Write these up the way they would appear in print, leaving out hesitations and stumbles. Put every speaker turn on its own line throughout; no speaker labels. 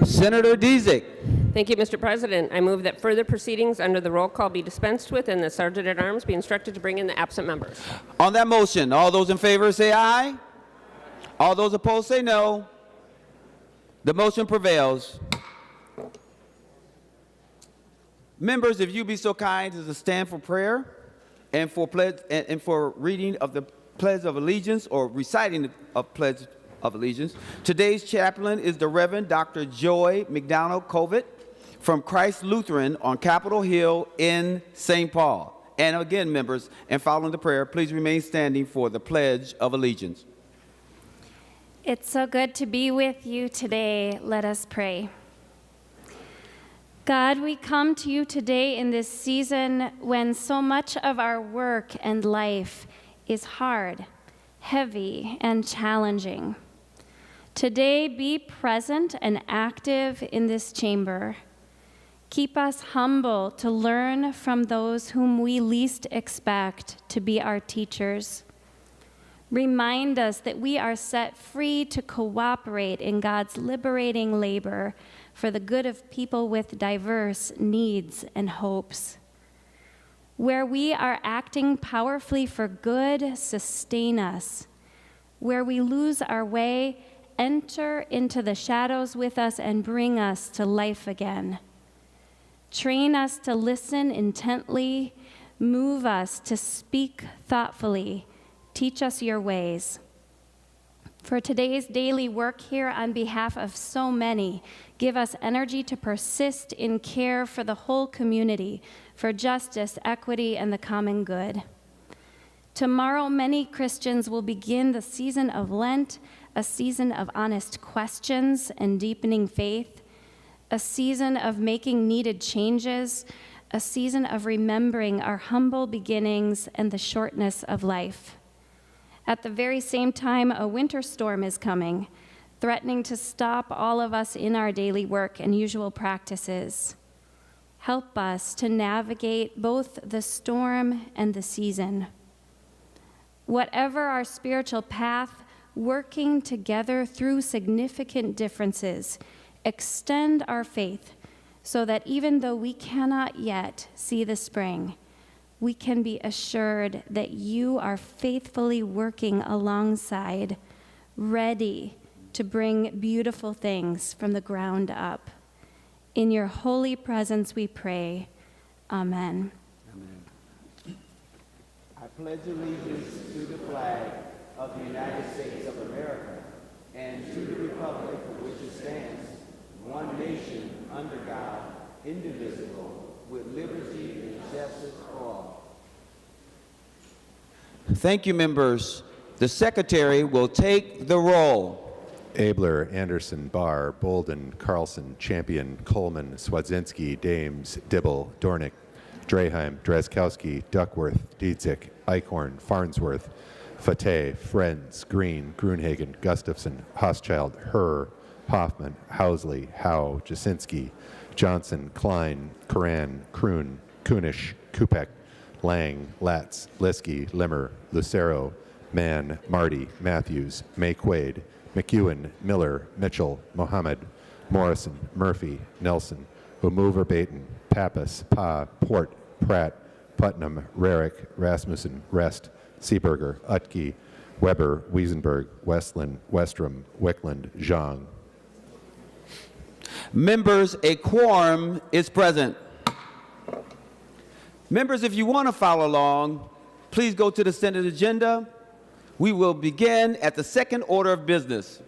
Senator Dezek.
Thank you, Mr. President. I move that further proceedings under the roll call be dispensed with and the Sergeant at Arms be instructed to bring in the absent members.
On that motion, all those in favor say aye. All those opposed say no. The motion prevails. Members, if you be so kind as to stand for prayer and for reading of the Pledge of Allegiance or reciting of Pledge of Allegiance. Today's chaplain is the Reverend Dr. Joy McDonald Covet from Christ Lutheran on Capitol Hill in St. Paul. And again, members, and following the prayer, please remain standing for the Pledge of Allegiance.
It's so good to be with you today. Let us pray. God, we come to you today in this season when so much of our work and life is hard, heavy, and challenging. Today, be present and active in this chamber. Keep us humble to learn from those whom we least expect to be our teachers. Remind us that we are set free to cooperate in God's liberating labor for the good of people with diverse needs and hopes. Where we are acting powerfully for good, sustain us. Where we lose our way, enter into the shadows with us and bring us to life again. Train us to listen intently, move us to speak thoughtfully, teach us your ways. For today's daily work here on behalf of so many, give us energy to persist in care for the whole community, for justice, equity, and the common good. Tomorrow, many Christians will begin the season of Lent, a season of honest questions and deepening faith, a season of making needed changes, a season of remembering our humble beginnings and the shortness of life. At the very same time, a winter storm is coming, threatening to stop all of us in our daily work and usual practices. Help us to navigate both the storm and the season. Whatever our spiritual path, working together through significant differences, extend our faith so that even though we cannot yet see the spring, we can be assured that you are faithfully working alongside, ready to bring beautiful things from the ground up. In your holy presence we pray. Amen.
Amen. I pledge allegiance to the flag of the United States of America and to the republic for which it stands, one nation, under God, indivisible, with liberty and justice for all. Thank you, members. The Secretary will take the roll.
Abler, Anderson, Barr, Bolden, Carlson, Champion, Coleman, Swadzinski, Dames, Dibble, Dornick, Draheim, Drazkowski, Duckworth, Dietzick, Eichhorn, Farnsworth, Fateh, Friends, Green, Grunhagen, Gustafson, Hochschild, Herr, Hoffman, Housley, Howe, Jasinski, Johnson, Klein, Coran, Kroon, Kunish, Kupek, Lang, Latz, Liskey, Limmer, Lucero, Mann, Marty, Matthews, May Quaid, McEwen, Miller, Mitchell, Mohammed, Morrison, Murphy, Nelson, Umuver Baton, Pappas, Pa, Port, Pratt, Putnam, Rarick, Rasmussen, Rest, Seeberger, Utke, Weber, Wiesenberg, Westland, Westrom, Wickland, Zhang.
Members, a quorum is present. Members, if you want to follow along, please go to the Senate agenda. We will begin at the second order of business.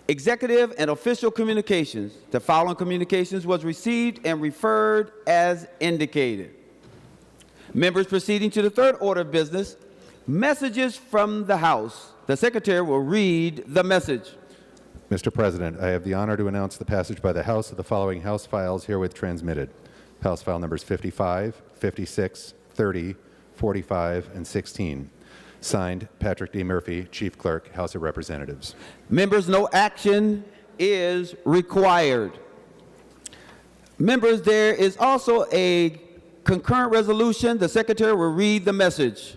Executive and official communications. The following communications was received and referred as indicated. Members, proceeding to the third order of business, messages from the House. The Secretary will read the message.
Mr. President, I have the honor to announce the passage by the House of the following House files herewith transmitted. House file numbers 55, 56, 30, 45, and 16. Signed, Patrick D. Murphy, Chief Clerk, House of Representatives.
Members, no action is required. Members, there is also a concurrent resolution. The Secretary will read the message.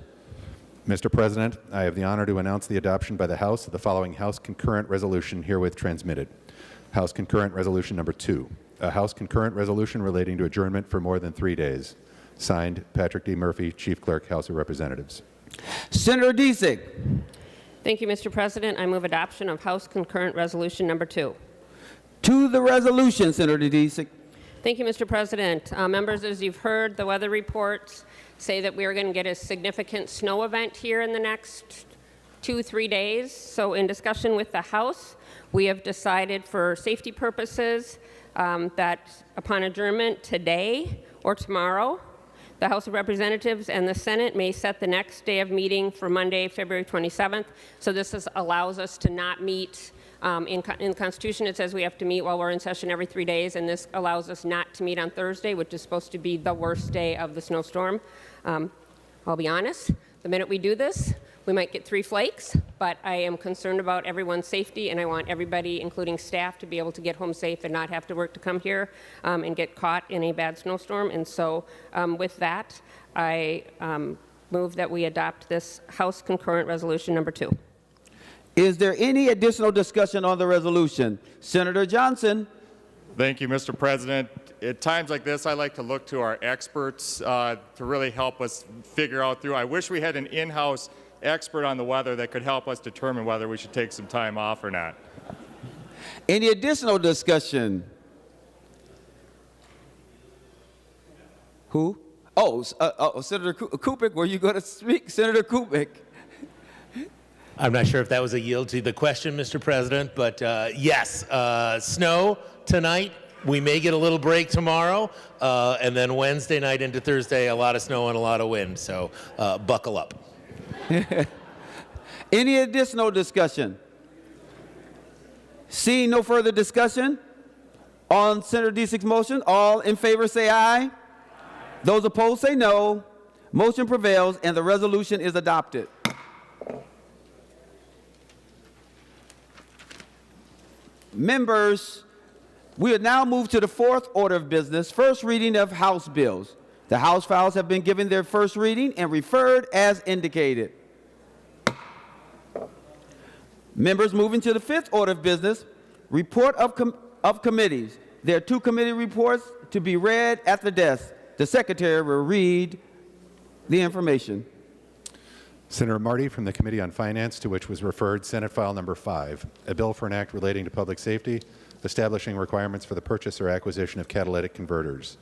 Mr. President, I have the honor to announce the adoption by the House of the following House concurrent resolution herewith transmitted. House Concurrent Resolution Number 2, a House Concurrent Resolution relating to adjournment for more than 3 days. Signed, Patrick D. Murphy, Chief Clerk, House of Representatives.
Senator Disick.
Thank you, Mr. President. I move adoption of House Concurrent Resolution Number 2.
To the resolution, Senator Disick.
Thank you, Mr. President. Members, as you've heard, the weather reports say that we are going to get a significant snow event here in the next 2-3 days. So in discussion with the House, we have decided for safety purposes that upon adjournment today or tomorrow, the House of Representatives and the Senate may set the next day of meeting for Monday, February 27th. So this allows us to not meet. In the Constitution, it says we have to meet while we're in session every 3 days, and this allows us not to meet on Thursday, which is supposed to be the worst day of the snowstorm. I'll be honest, the minute we do this, we might get 3 flakes, but I am concerned about everyone's safety, and I want everybody, including staff, to be able to get home safe and not have to work to come here and get caught in a bad snowstorm. And so with that, I move that we adopt this House Concurrent Resolution Number 2.
Is there any additional discussion on the resolution? Senator Johnson.
Thank you, Mr. President. At times like this, I like to look to our experts to really help us figure out through. I wish we had an in-house expert on the weather that could help us determine whether we should take some time off or not.
Any additional discussion? Who? Senator Kupik, were you going to speak? Senator Kupik.
I'm not sure if that was a yield to the question, Mr. President, but yes, snow tonight. We may get a little break tomorrow, and then Wednesday night into Thursday, a lot of snow and a lot of wind, so buckle up.
Any additional discussion? Seeing no further discussion on Senator Disick's motion, all in favor say aye. Those opposed say no. Motion prevails and the resolution is adopted. Members, we will now move to the fourth order of business, first reading of House bills. The House files have been given their first reading and referred as indicated. Members, moving to the fifth order of business, report of committees. There are 2 committee reports to be read at the desk. The Secretary will read the information.
Senator Marty from the Committee on Finance, to which was referred Senate File Number 5, a bill for an act relating to public safety, establishing requirements for the purchase or acquisition of catalytic converters.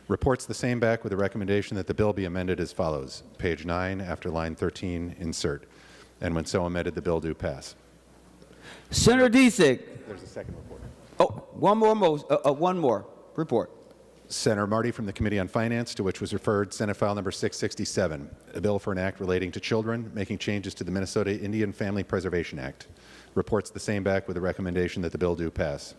Reports the same back with a recommendation that the bill be amended as follows. Page 9, after line 13, insert. And when so amended, the bill do pass.
Senator Disick.
There's a second report.
Oh, one more report.
Senator Marty from the Committee on Finance, to which was referred Senate File Number 667, a bill for an act relating to children, making changes to the Minnesota Indian Family Preservation Act. Reports the same back with a recommendation that the bill do pass.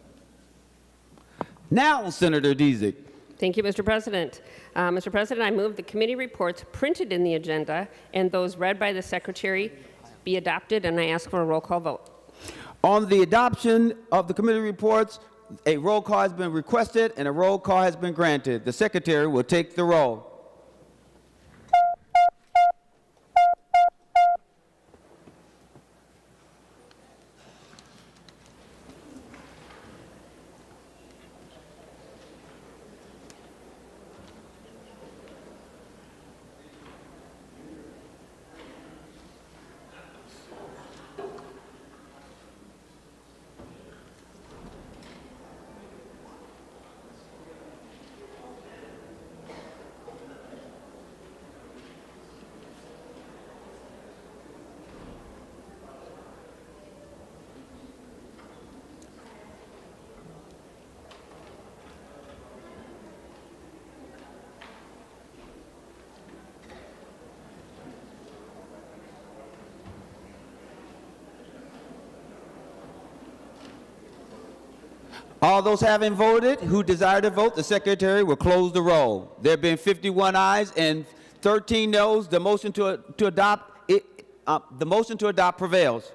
Now, Senator Disick.
Thank you, Mr. President. Mr. President, I move the committee reports printed in the agenda and those read by the Secretary be adopted, and I ask for a roll call vote.
On the adoption of the committee reports, a roll call has been requested and a roll call has been granted. The Secretary will take the roll. All those having voted who desire to vote, the Secretary will close the roll. There have been 51 ayes and 13 noes. The motion to adopt prevails.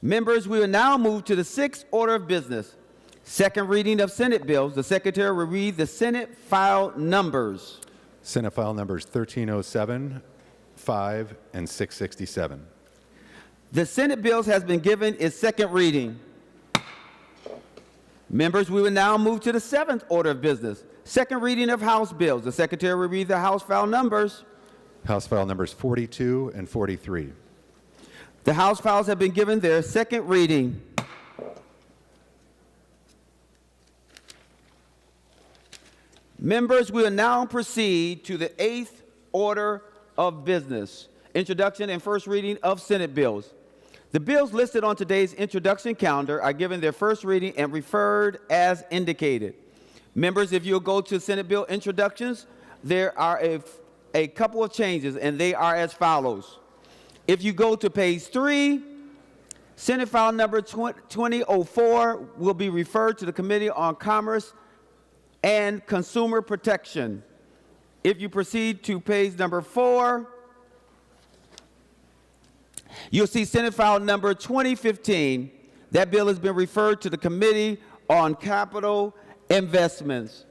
Members, we will now move to the sixth order of business. Second reading of Senate bills. The Secretary will read the Senate file numbers.
Senate File Numbers 1307, 5, and 667.
The Senate bills has been given its second reading. Members, we will now move to the 7th order of business. Second reading of House bills. The Secretary will read the House file numbers.
House file numbers 42 and 43.
The House files have been given their second reading. Members, we will now proceed to the 8th order of business, introduction and first reading of Senate bills. The bills listed on today's introduction calendar are given their first reading and referred as indicated. Members, if you'll go to Senate bill introductions, there are a couple of changes, and they are as follows. If you go to page 3, Senate file number 2004 will be referred to the Committee on Commerce and Consumer Protection. If you proceed to page number 4, you'll see Senate file number 2015. That bill has been referred to the Committee on Capital Investments.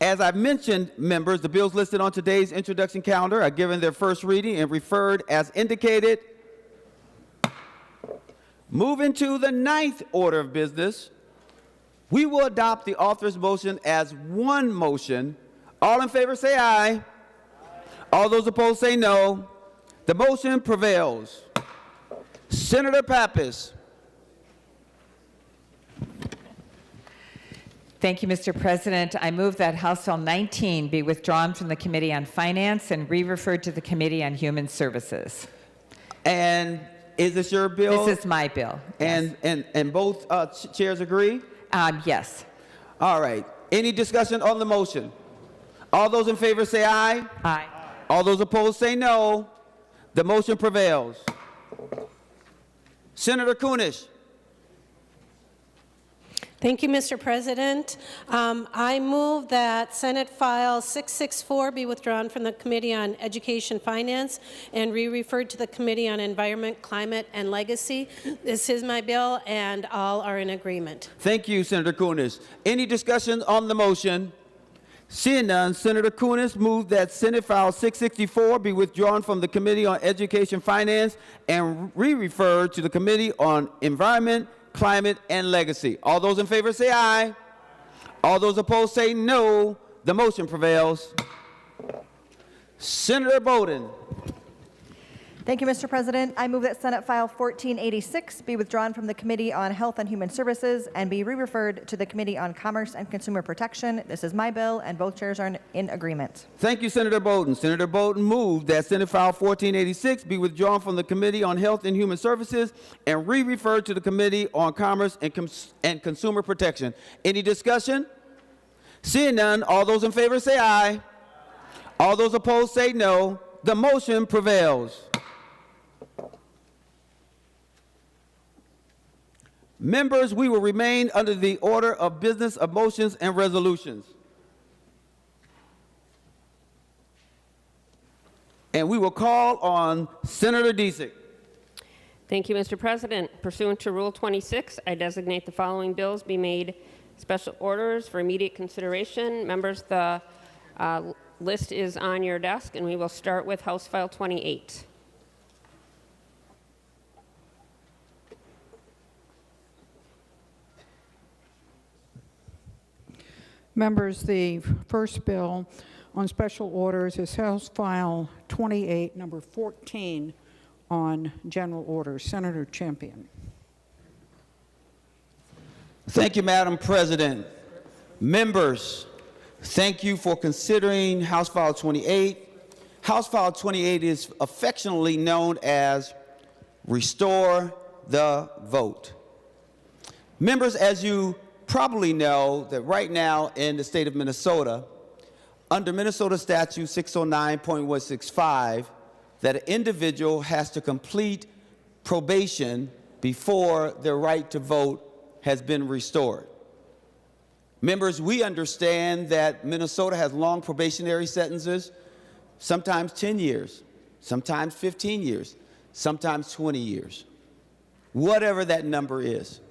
As I've mentioned, members, the bills listed on today's introduction calendar are given their first reading and referred as indicated. Moving to the 9th order of business, we will adopt the author's motion as one motion. All in favor say aye. All those opposed say no. The motion prevails. Senator Pappas.
Thank you, Mr. President. I move that House File 19 be withdrawn from the Committee on Finance and re-referred to the Committee on Human Services.
And is this your bill?
This is my bill. Yes.
And both chairs agree?
Yes.
All right. Any discussion on the motion? All those in favor say aye.
Aye.
All those opposed say no. The motion prevails. Senator Kunish.
Thank you, Mr. President. I move that Senate File 664 be withdrawn from the Committee on Education Finance and re-referred to the Committee on Environment, Climate, and Legacy. This is my bill, and all are in agreement.
Thank you, Senator Kunish. Any discussion on the motion? Seeing none, Senator Kunish moved that Senate File 664 be withdrawn from the Committee on Education Finance and re-referred to the Committee on Environment, Climate, and Legacy. All those in favor say aye. All those opposed say no. The motion prevails. Senator Bowden.
Thank you, Mr. President. I move that Senate File 1486 be withdrawn from the Committee on Health and Human Services and be re-referred to the Committee on Commerce and Consumer Protection. This is my bill, and both chairs are in agreement.
Thank you, Senator Bowden. Senator Bowden moved that Senate File 1486 be withdrawn from the Committee on Health and Human Services and re-referred to the Committee on Commerce and Consumer Protection. Any discussion? Seeing none, all those in favor say aye. All those opposed say no. The motion prevails. Members, we will remain under the order of business of motions and resolutions. And we will call on Senator Disick.
Thank you, Mr. President. Pursuant to Rule 26, I designate the following bills be made special orders for immediate consideration. Members, the list is on your desk, and we will start with House File 28.
Members, the first bill on special orders is House File 28, number 14, on general orders. Senator Champion.
Thank you, Madam President. Members, thank you for considering House File 28. House File 28 is affectionately known as Restore the Vote. Members, as you probably know, that right now in the state of Minnesota, under Minnesota Statute 609.165, that an individual has to complete probation before their right to vote has been restored. Members, we understand that Minnesota has long probationary sentences, sometimes 10 years, sometimes 15 years, sometimes 20 years, whatever that number is.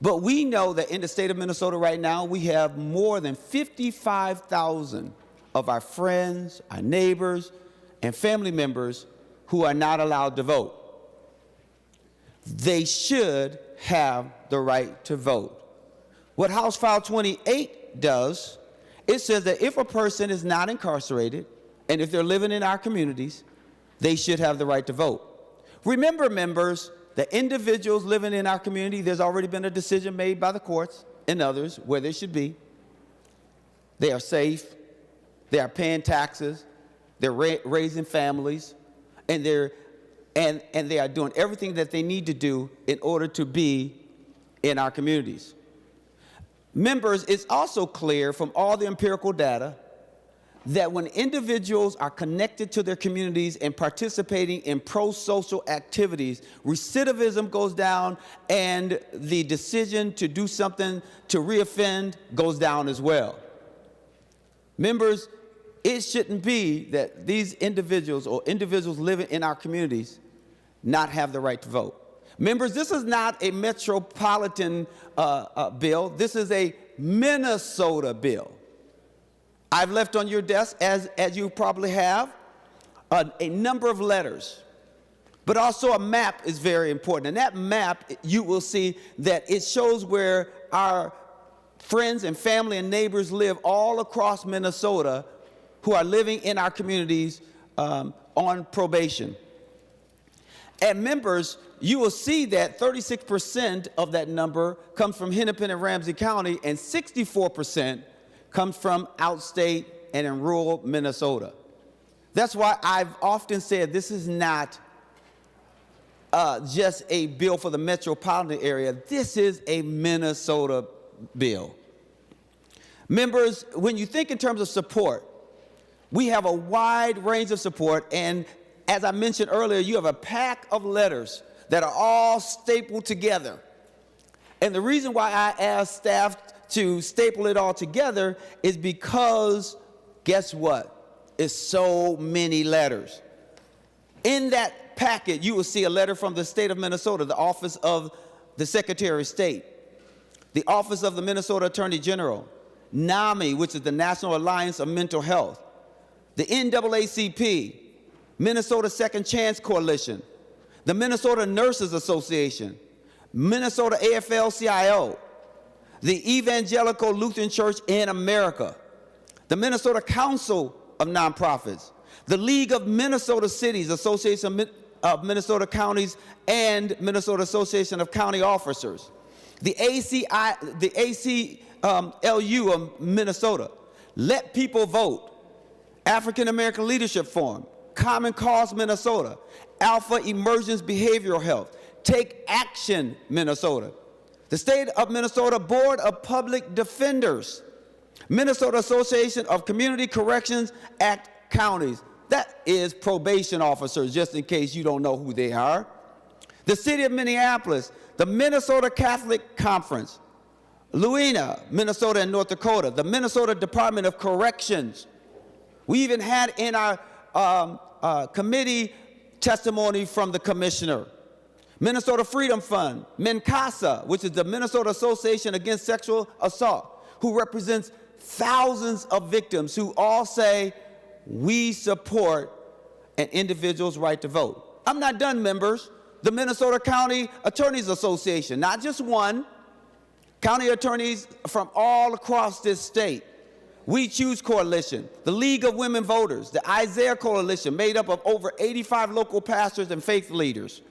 But we know that in the state of Minnesota right now, we have more than 55,000 of our friends, our neighbors, and family members who are not allowed to vote. They should have the right to vote. What House File 28 does, it says that if a person is not incarcerated and if they're living in our communities, they should have the right to vote. Remember, members, that individuals living in our community, there's already been a decision made by the courts and others where they should be. They are safe, they are paying taxes, they're raising families, and they are doing everything that they need to do in order to be in our communities. Members, it's also clear from all the empirical data that when individuals are connected to their communities and participating in pro-social activities, recidivism goes down and the decision to do something to reoffend goes down as well. Members, it shouldn't be that these individuals or individuals living in our communities not have the right to vote. Members, this is not a metropolitan bill. This is a Minnesota bill. I've left on your desk, as you probably have, a number of letters. But also a map is very important. And that map, you will see that it shows where our friends and family and neighbors live all across Minnesota who are living in our communities on probation. And members, you will see that 36% of that number comes from Hennepin and Ramsey County, and 64% comes from outstate and in rural Minnesota. That's why I've often said this is not just a bill for the metropolitan area. This is a Minnesota bill. Members, when you think in terms of support, we have a wide range of support, and as I mentioned earlier, you have a pack of letters that are all stapled together. And the reason why I asked staff to staple it all together is because, guess what? It's so many letters. In that packet, you will see a letter from the state of Minnesota, the Office of the Secretary of State, the Office of the Minnesota Attorney General, NAMI, which is the National Alliance of Mental Health, the NAACP, Minnesota Second Chance Coalition, the Minnesota Nurses Association, Minnesota AFL-CIO, the Evangelical Lutheran Church in America, the Minnesota Council of Nonprofits, the League of Minnesota Cities, Association of Minnesota Counties, and Minnesota Association of County Officers, the ACLU of Minnesota, Let People Vote, African American Leadership Forum, Common Cause Minnesota, Alpha Emergence Behavioral Health, Take Action Minnesota, the State of Minnesota Board of Public Defenders, Minnesota Association of Community Corrections Act Counties. That is probation officers, just in case you don't know who they are. The City of Minneapolis, the Minnesota Catholic Conference, Luena, Minnesota and North Dakota, the Minnesota Department of Corrections. We even had in our committee testimony from the commissioner. Minnesota Freedom Fund, MNCASA, which is the Minnesota Association Against Sexual Assault, who represents thousands of victims who all say, we support an individual's right to vote. I'm not done, members. The Minnesota County Attorneys Association, not just one, county attorneys from all across this state. We Choose Coalition, the League of Women Voters, the Isaiah Coalition, made up of over 85 local pastors and faith leaders.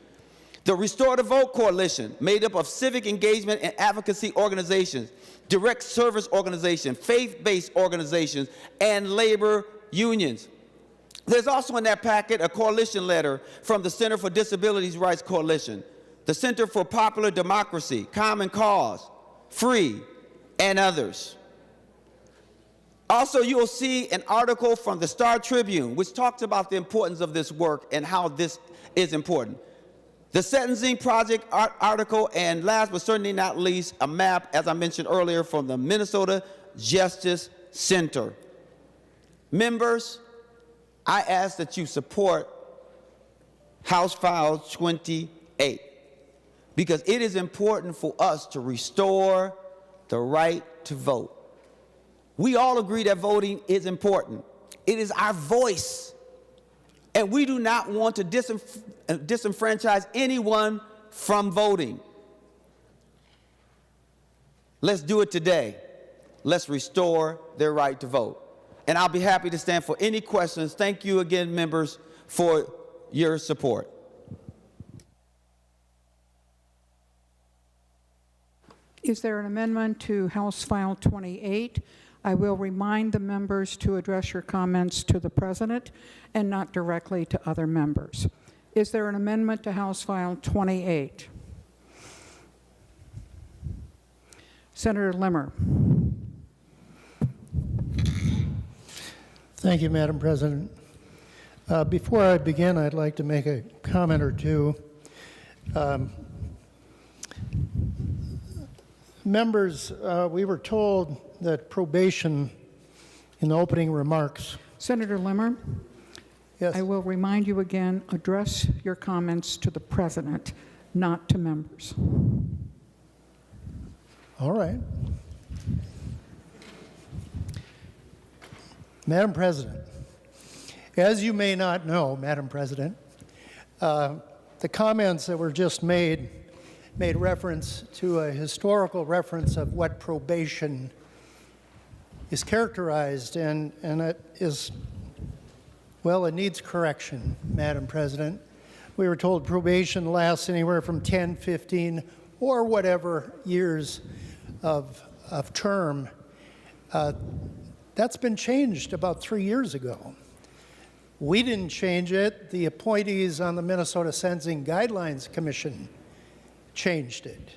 The Restore the Vote Coalition, made up of civic engagement and advocacy organizations, direct service organizations, faith-based organizations, and labor unions. There's also in that packet a coalition letter from the Center for Disabilities Rights Coalition, the Center for Popular Democracy, Common Cause, Free, and others. Also, you will see an article from the Star Tribune, which talks about the importance of this work and how this is important. The Sentencing Project article, and last but certainly not least, a map, as I mentioned earlier, from the Minnesota Justice Center. Members, I ask that you support House File 28 because it is important for us to restore the right to vote. We all agree that voting is important. It is our voice. And we do not want to disenfranchise anyone from voting. Let's do it today. Let's restore their right to vote. And I'll be happy to stand for any questions. Thank you again, members, for your support.
Is there an amendment to House File 28? I will remind the members to address your comments to the President and not directly to other members. Is there an amendment to House File 28? Senator Limmer.
Thank you, Madam President. Before I begin, I'd like to make a comment or two. Members, we were told that probation in the opening remarks.
Senator Limmer,
Yes.
I will remind you again, address your comments to the President, not to members.
All right. Madam President, as you may not know, Madam President, the comments that were just made reference to a historical reference of what probation is characterized, and it is, well, it needs correction, Madam President. We were told probation lasts anywhere from 10, 15, or whatever years of term. That's been changed about 3 years ago. We didn't change it. The appointees on the Minnesota Sentencing Guidelines Commission changed it.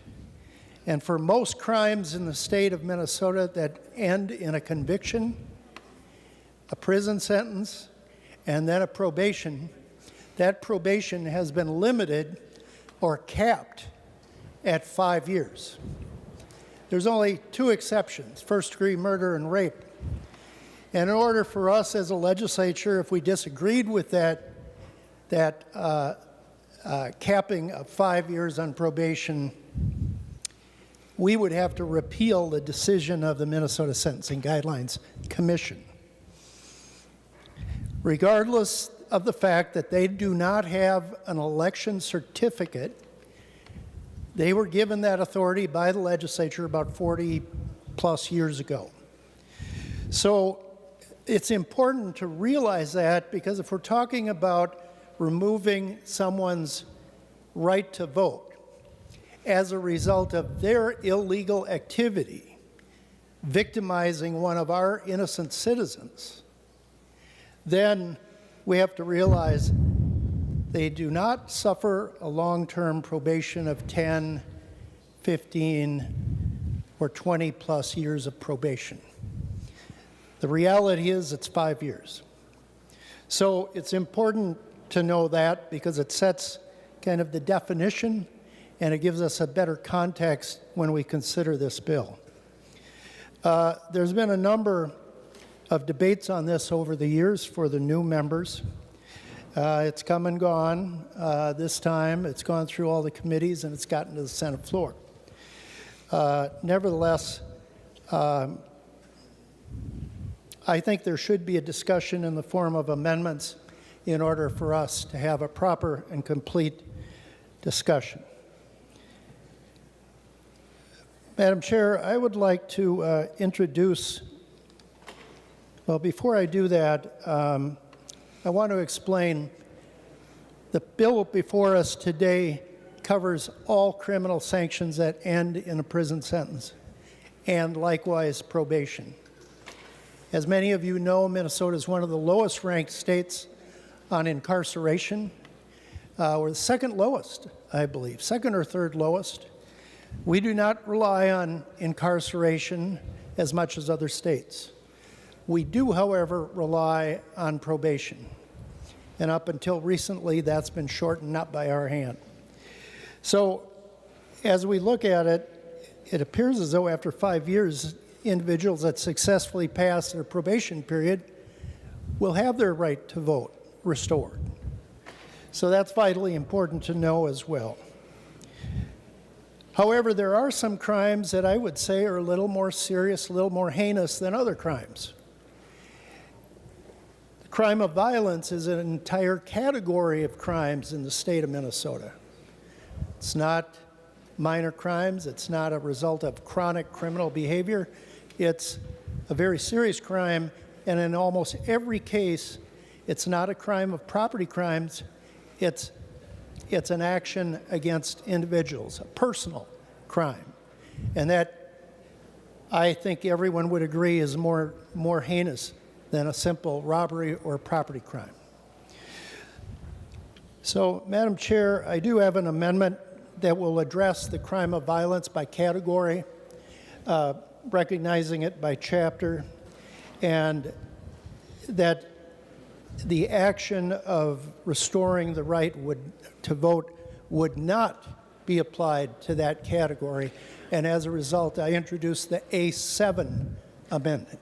And for most crimes in the state of Minnesota that end in a conviction, a prison sentence, and then a probation, that probation has been limited or capped at 5 years. There's only 2 exceptions, first-degree murder and rape. And in order for us as a legislature, if we disagreed with that capping of 5 years on probation, we would have to repeal the decision of the Minnesota Sentencing Guidelines Commission. Regardless of the fact that they do not have an election certificate, they were given that authority by the legislature about 40 plus years ago. So it's important to realize that, because if we're talking about removing someone's right to vote as a result of their illegal activity, victimizing one of our innocent citizens, then we have to realize they do not suffer a long-term probation of 10, 15, or 20 plus years of probation. The reality is it's 5 years. So it's important to know that, because it sets kind of the definition and it gives us a better context when we consider this bill. There's been a number of debates on this over the years for the new members. It's come and gone. This time it's gone through all the committees and it's gotten to the Senate floor. Nevertheless, I think there should be a discussion in the form of amendments in order for us to have a proper and complete discussion. Madam Chair, I would like to introduce, well, before I do that, I want to explain the bill before us today covers all criminal sanctions that end in a prison sentence, and likewise probation. As many of you know, Minnesota is one of the lowest ranked states on incarceration. We're the second lowest, I believe, second or third lowest. We do not rely on incarceration as much as other states. We do, however, rely on probation. And up until recently, that's been shortened up by our hand. So as we look at it, it appears as though after 5 years, individuals that successfully pass their probation period will have their right to vote restored. So that's vitally important to know as well. However, there are some crimes that I would say are a little more serious, a little more heinous than other crimes. The crime of violence is an entire category of crimes in the state of Minnesota. It's not minor crimes. It's not a result of chronic criminal behavior. It's a very serious crime, and in almost every case, it's not a crime of property crimes. It's an action against individuals, a personal crime. And that, I think everyone would agree, is more heinous than a simple robbery or property crime. So, Madam Chair, I do have an amendment that will address the crime of violence by category, recognizing it by chapter, and that the action of restoring the right to vote would not be applied to that category. And as a result, I introduced the A7 amendment.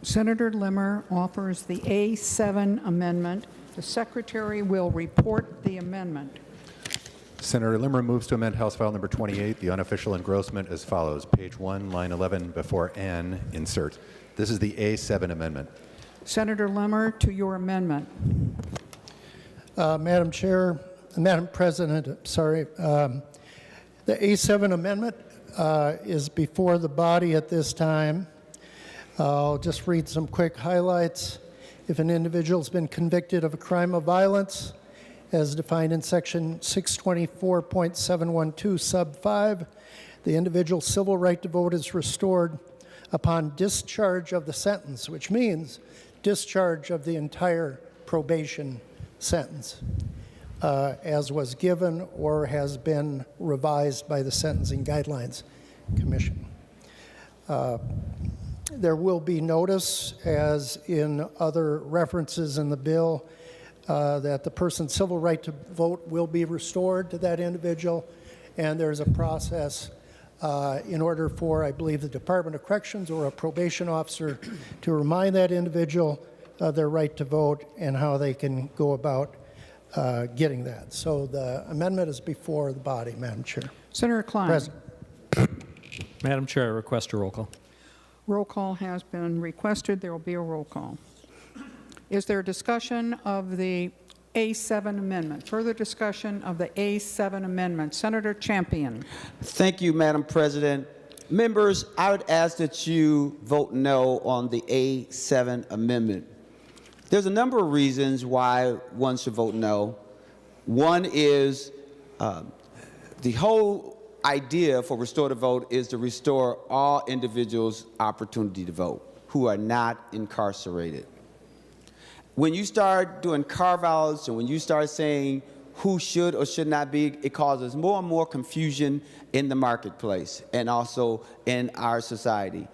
Senator Limmer offers the A7 amendment. The Secretary will report the amendment.
Senator Limmer moves to amend House File Number 28, the unofficial engrossment, as follows. Page 1, line 11, before N, insert. This is the A7 amendment.
Senator Limmer, to your amendment.
Madam Chair, Madam President, sorry. The A7 amendment is before the body at this time. I'll just read some quick highlights. If an individual has been convicted of a crime of violence, as defined in Section 624.712, Sub 5, the individual's civil right to vote is restored upon discharge of the sentence, which means discharge of the entire probation sentence, as was given or has been revised by the Sentencing Guidelines Commission. There will be notice, as in other references in the bill, that the person's civil right to vote will be restored to that individual, and there's a process in order for, I believe, the Department of Corrections or a probation officer to remind that individual of their right to vote and how they can go about getting that. So the amendment is before the body, Madam Chair.
Senator Klein.
President.
Madam Chair, I request a roll call.
Roll call has been requested. There will be a roll call. Is there discussion of the A7 amendment? Further discussion of the A7 amendment? Senator Champion.
Thank you, Madam President. Members, I would ask that you vote no on the A7 amendment. There's a number of reasons why one should vote no. One is the whole idea for Restore the Vote is to restore all individuals' opportunity to vote who are not incarcerated. When you start doing carve-outs and when you start saying who should or should not be, it causes more and more confusion in the marketplace and also in our society.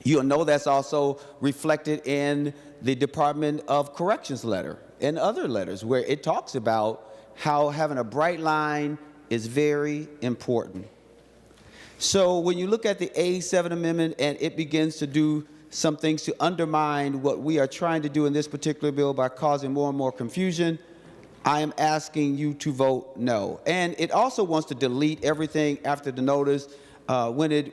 You'll know that's also reflected in the Department of Corrections letter and other letters where it talks about how having a bright line is very important. So when you look at the A7 amendment and it begins to do some things to undermine what we are trying to do in this particular bill by causing more and more confusion, I am asking you to vote no. And it also wants to delete everything after the notice when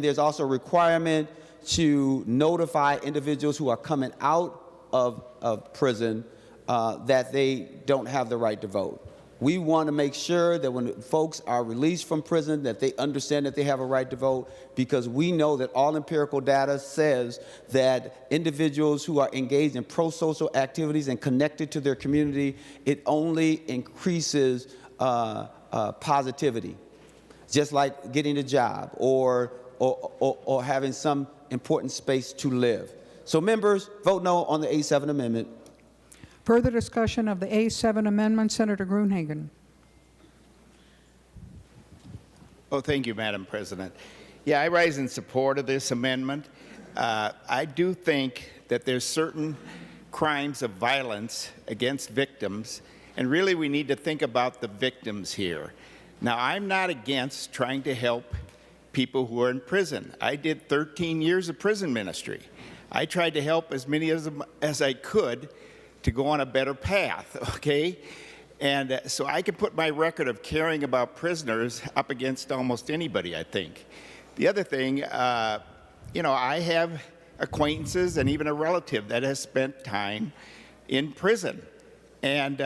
there's also a requirement to notify individuals who are coming out of prison that they don't have the right to vote. We want to make sure that when folks are released from prison that they understand that they have a right to vote, because we know that all empirical data says that individuals who are engaged in pro-social activities and connected to their community, it only increases positivity, just like getting a job or having some important space to live. So members, vote no on the A7 amendment.
Further discussion of the A7 amendment, Senator Gruenhagen.
Oh, thank you, Madam President. Yeah, I rise in support of this amendment. I do think that there's certain crimes of violence against victims, and really we need to think about the victims here. Now, I'm not against trying to help people who are in prison. I did 13 years of prison ministry. I tried to help as many as I could to go on a better path, okay? And so I can put my record of caring about prisoners up against almost anybody, I think. The other thing, I have acquaintances and even a relative that has spent time in prison. And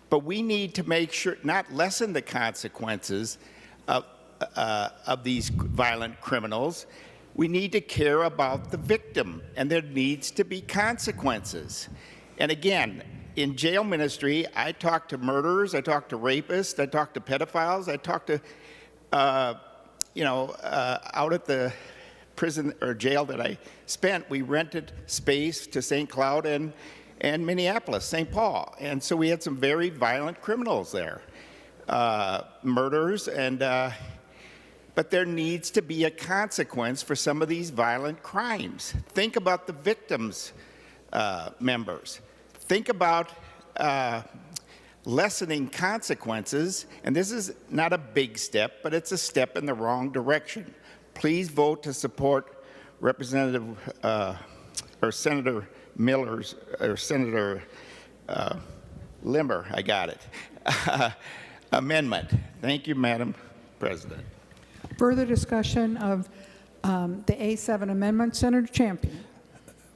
but we need to make sure, not lessen the consequences of these violent criminals. We need to care about the victim, and there needs to be consequences. And again, in jail ministry, I talk to murderers, I talk to rapists, I talk to pedophiles, I talk to, out at the prison or jail that I spent, we rented space to St. Cloud and Minneapolis, St. Paul. And so we had some very violent criminals there, murderers, but there needs to be a consequence for some of these violent crimes. Think about the victims, members. Think about lessening consequences, and this is not a big step, but it's a step in the wrong direction. Please vote to support Representative or Senator Miller's or Senator Limmer, I got it, amendment. Thank you, Madam President.
Further discussion of the A7 amendment. Senator Champion.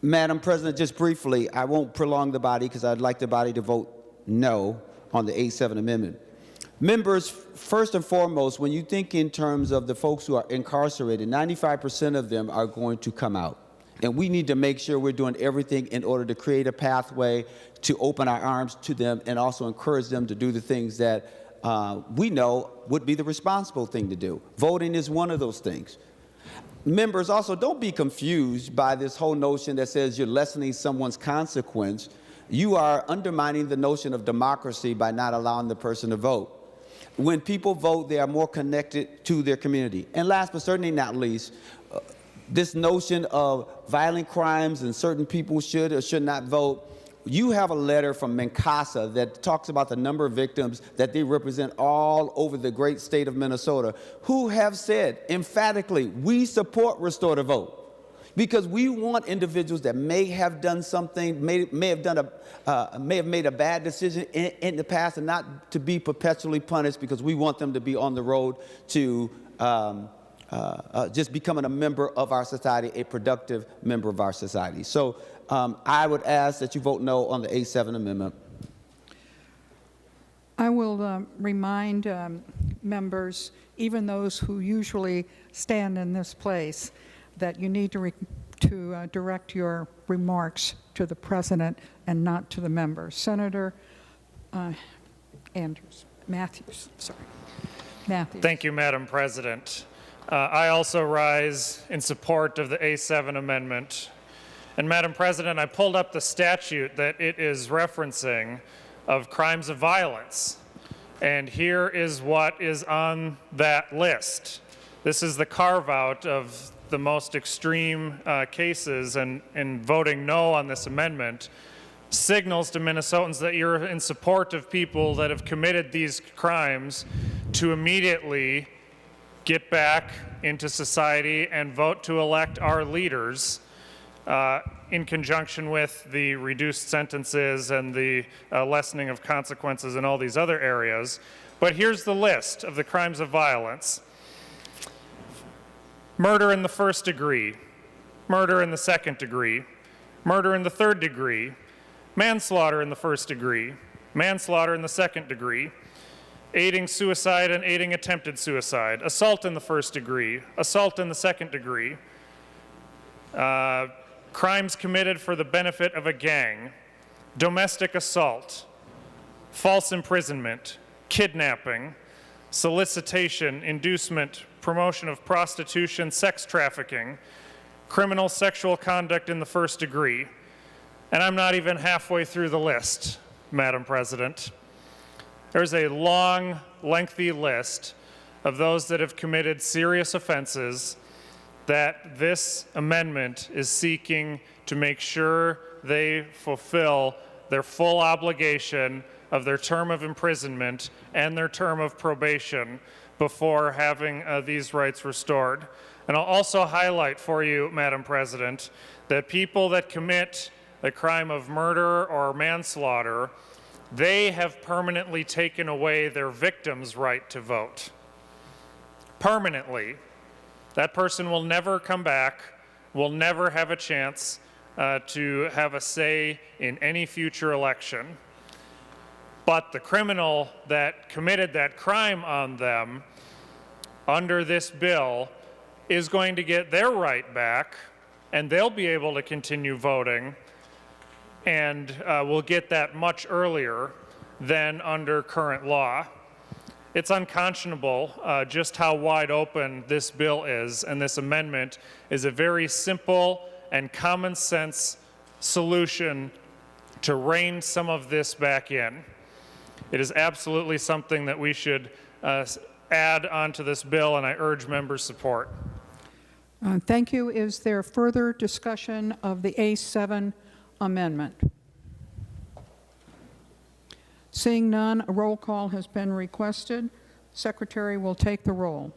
Madam President, just briefly, I won't prolong the body because I'd like the body to vote no on the A7 amendment. Members, first and foremost, when you think in terms of the folks who are incarcerated, 95% of them are going to come out. And we need to make sure we're doing everything in order to create a pathway to open our arms to them and also encourage them to do the things that we know would be the responsible thing to do. Voting is one of those things. Members, also, don't be confused by this whole notion that says you're lessening someone's consequence. You are undermining the notion of democracy by not allowing the person to vote. When people vote, they are more connected to their community. And last but certainly not least, this notion of violent crimes and certain people should or should not vote. You have a letter from Mencasa that talks about the number of victims that they represent all over the great state of Minnesota who have said emphatically, we support Restore the Vote. Because we want individuals that may have done something, may have made a bad decision in the past and not to be perpetually punished, because we want them to be on the road to just becoming a member of our society, a productive member of our society. So I would ask that you vote no on the A7 amendment.
I will remind members, even those who usually stand in this place, that you need to direct your remarks to the president and not to the members. Senator Matthews.
Thank you, Madam President. I also rise in support of the A7 amendment. And Madam President, I pulled up the statute that it is referencing of crimes of violence. And here is what is on that list. This is the carve-out of the most extreme cases, and voting no on this amendment signals to Minnesotans that you're in support of people that have committed these crimes to immediately get back into society and vote to elect our leaders in conjunction with the reduced sentences and the lessening of consequences in all these other areas. But here's the list of the crimes of violence. Murder in the first degree, murder in the second degree, murder in the third degree, manslaughter in the first degree, manslaughter in the second degree, aiding suicide and aiding attempted suicide, assault in the first degree, assault in the second degree, crimes committed for the benefit of a gang, domestic assault, false imprisonment, kidnapping, solicitation, inducement, promotion of prostitution, sex trafficking, criminal sexual conduct in the first degree. And I'm not even halfway through the list, Madam President. There's a long, lengthy list of those that have committed serious offenses that this amendment is seeking to make sure they fulfill their full obligation of their term of imprisonment and their term of probation before having these rights restored. And I'll also highlight for you, Madam President, that people that commit the crime of murder or manslaughter, they have permanently taken away their victim's right to vote. Permanently. That person will never come back, will never have a chance to have a say in any future election. But the criminal that committed that crime on them under this bill is going to get their right back, and they'll be able to continue voting, and will get that much earlier than under current law. It's unconscionable just how wide open this bill is, and this amendment is a very simple and common sense solution to rein some of this back in. It is absolutely something that we should add onto this bill, and I urge members' support.
Thank you. Is there further discussion of the A7 amendment? Seeing none, a roll call has been requested. Secretary will take the roll.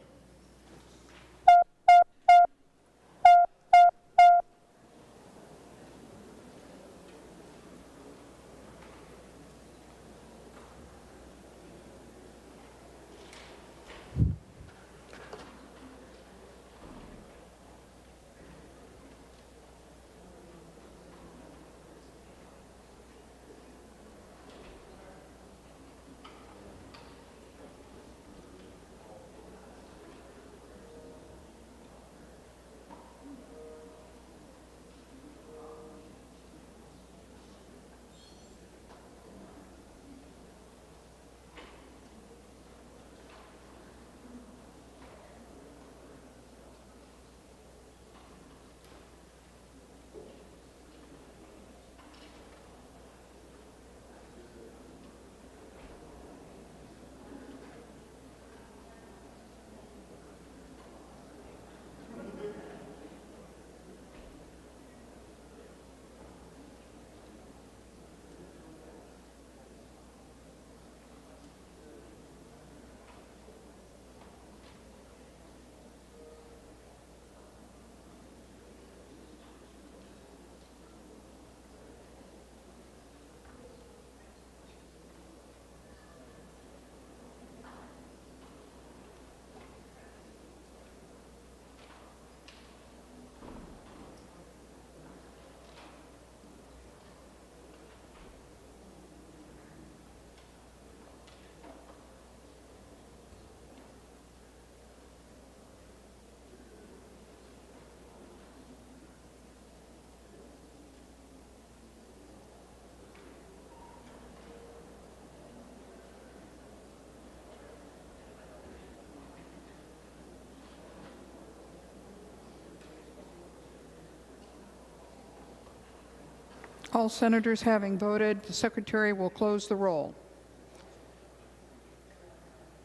All senators having voted, the Secretary will close the roll.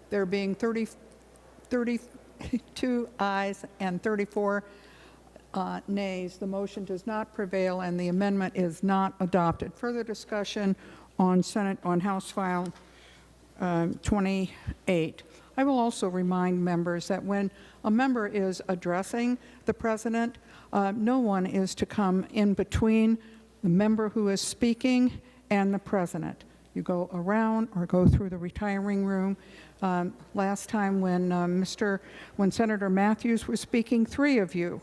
There being 32 ayes and 34 nays, the motion does not prevail and the amendment is not adopted. Further discussion on House File 28. I will also remind members that when a member is addressing the President, no one is to come in between the member who is speaking and the President. You go around or go through the retiring room. Last time when Senator Matthews was speaking, 3 of you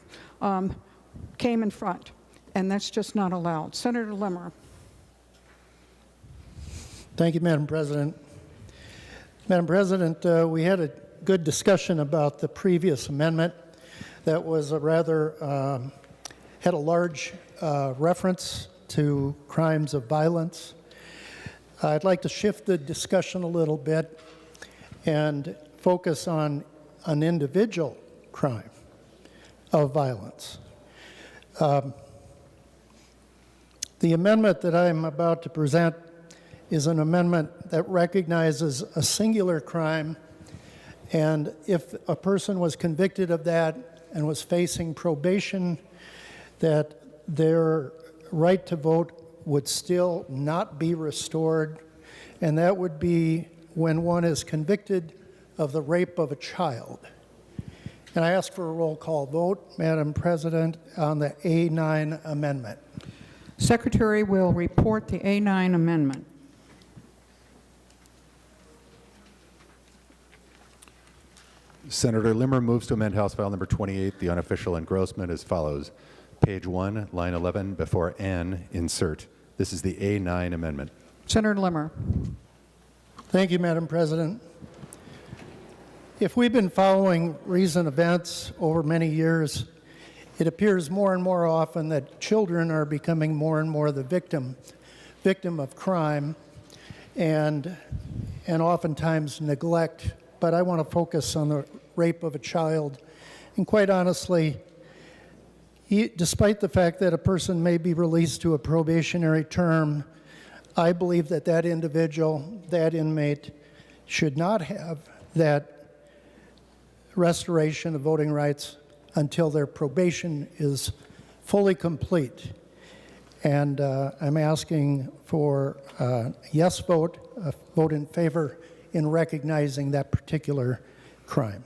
came in front, and that's just not allowed. Senator Limmer.
Thank you, Madam President. Madam President, we had a good discussion about the previous amendment that was had a large reference to crimes of violence. I'd like to shift the discussion a little bit and focus on an individual crime of violence. The amendment that I'm about to present is an amendment that recognizes a singular crime, and if a person was convicted of that and was facing probation, that their right to vote would still not be restored, and that would be when one is convicted of the rape of a child. And I ask for a roll call vote, Madam President, on the A9 amendment.
Secretary will report the A9 amendment.
Senator Limmer moves to amend House File Number 28, the unofficial engrossment, as follows. Page 1, line 11, before N, insert. This is the A9 amendment.
Senator Limmer.
Thank you, Madam President. If we've been following recent events over many years, it appears more and more often that children are becoming more and more the victim of crime and oftentimes neglect. But I want to focus on the rape of a child. And quite honestly, despite the fact that a person may be released to a probationary term, I believe that that individual, that inmate, should not have that restoration of voting rights until their probation is fully complete. And I'm asking for a yes vote, a vote in favor in recognizing that particular crime.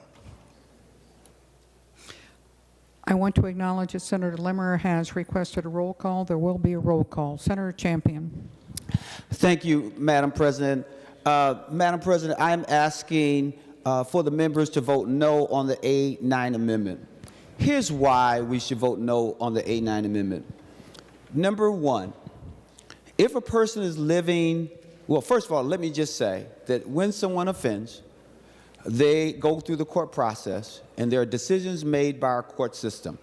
I want to acknowledge that Senator Limmer has requested a roll call. There will be a roll call. Senator Champion.
Thank you, Madam President. Madam President, I'm asking for the members to vote no on the A9 amendment. Here's why we should vote no on the A9 amendment. Number one, if a person is living, well, first of all, let me just say that when someone offends, they go through the court process, and there are decisions made by our court system.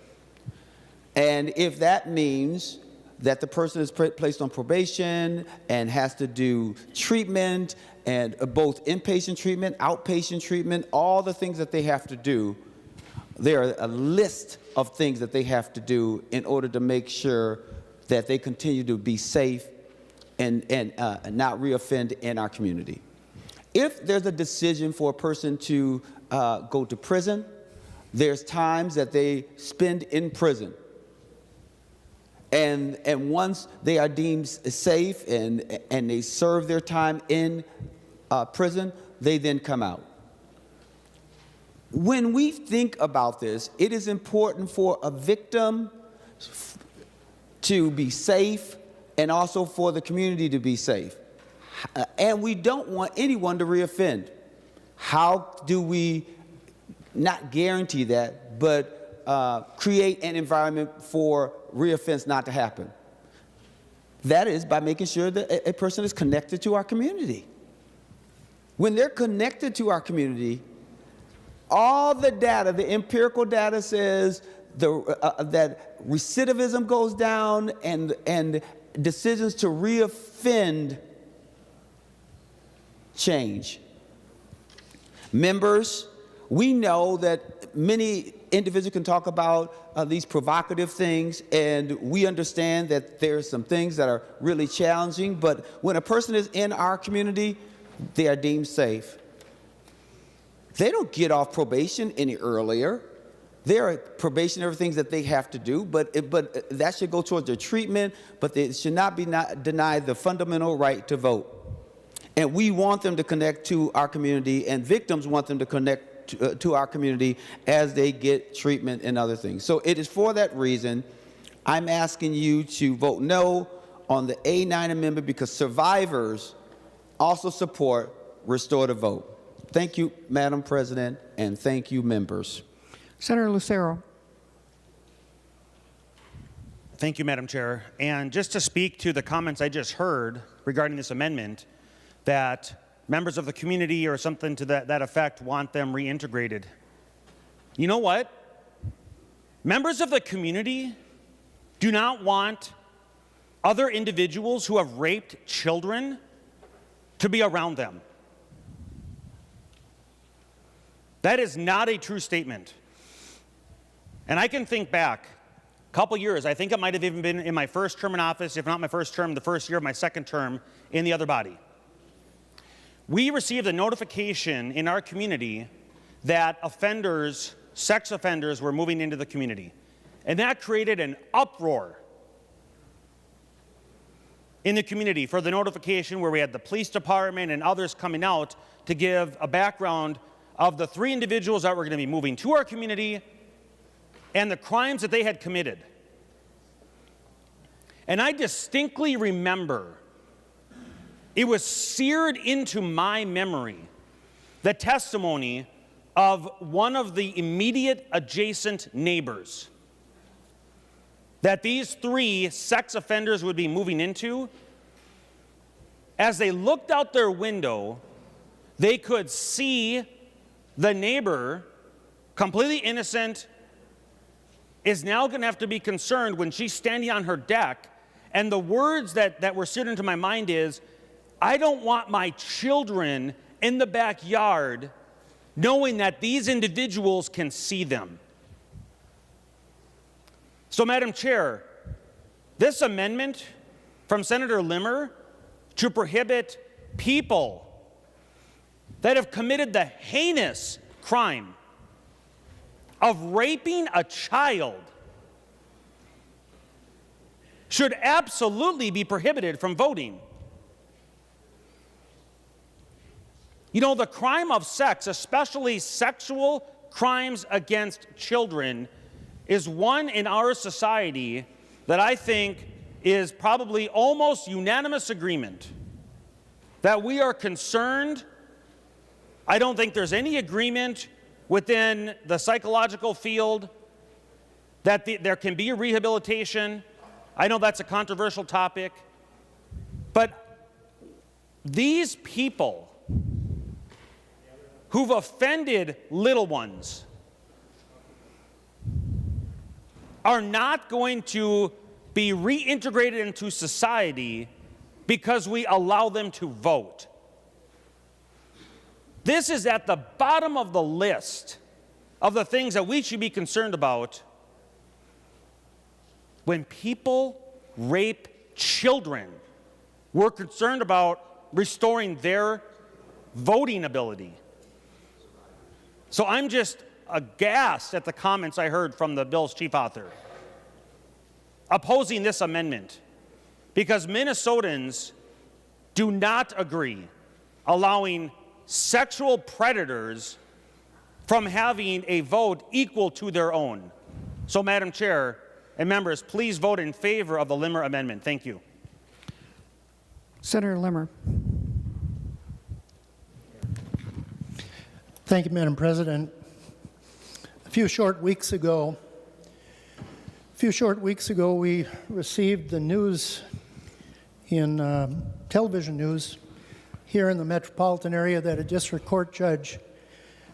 And if that means that the person is placed on probation and has to do treatment, and both inpatient treatment, outpatient treatment, all the things that they have to do, there are a list of things that they have to do in order to make sure that they continue to be safe and not reoffend in our community. If there's a decision for a person to go to prison, there's times that they spend in prison. And once they are deemed safe and they serve their time in prison, they then come out. When we think about this, it is important for a victim to be safe and also for the community to be safe. And we don't want anyone to reoffend. How do we not guarantee that, but create an environment for reoffense not to happen? That is by making sure that a person is connected to our community. When they're connected to our community, all the data, the empirical data says that recidivism goes down and decisions to reoffend change. Members, we know that many individuals can talk about these provocative things, and we understand that there are some things that are really challenging, but when a person is in our community, they are deemed safe. They don't get off probation any earlier. There are probationary things that they have to do, but that should go towards their treatment, but they should not be denied the fundamental right to vote. And we want them to connect to our community, and victims want them to connect to our community as they get treatment and other things. So it is for that reason I'm asking you to vote no on the A9 amendment, because survivors also support restorative vote. Thank you, Madam President, and thank you, members.
Senator Lucero.
Thank you, Madam Chair. And just to speak to the comments I just heard regarding this amendment, that members of the community or something to that effect want them reintegrated. You know what? Members of the community do not want other individuals who have raped children to be around them. That is not a true statement. And I can think back a couple years, I think it might have even been in my first term in office, if not my first term, the first year of my second term in the other body. We received a notification in our community that offenders, sex offenders, were moving into the community. And that created an uproar in the community for the notification, where we had the police department and others coming out to give a background of the 3 individuals that were going to be moving to our community and the crimes that they had committed. And I distinctly remember, it was seared into my memory, the testimony of one of the immediate adjacent neighbors that these 3 sex offenders would be moving into. As they looked out their window, they could see the neighbor, completely innocent, is now going to have to be concerned when she's standing on her deck. And the words that were seared into my mind is, I don't want my children in the backyard knowing that these individuals can see them. So, Madam Chair, this amendment from Senator Limmer to prohibit people that have committed the heinous crime of raping a child should absolutely be prohibited from voting. You know, the crime of sex, especially sexual crimes against children, is one in our society that I think is probably almost unanimous agreement that we are concerned. I don't think there's any agreement within the psychological field that there can be a rehabilitation. I know that's a controversial topic, but these people who've offended little ones are not going to be reintegrated into society because we allow them to vote. This is at the bottom of the list of the things that we should be concerned about when people rape children. We're concerned about restoring their voting ability. So I'm just aghast at the comments I heard from the bill's chief author opposing this amendment, because Minnesotans do not agree allowing sexual predators from having a vote equal to their own. So, Madam Chair and members, please vote in favor of the Limmer amendment. Thank you.
Senator Limmer.
Thank you, Madam President. A few short weeks ago, we received the news in television news here in the metropolitan area that a district court judge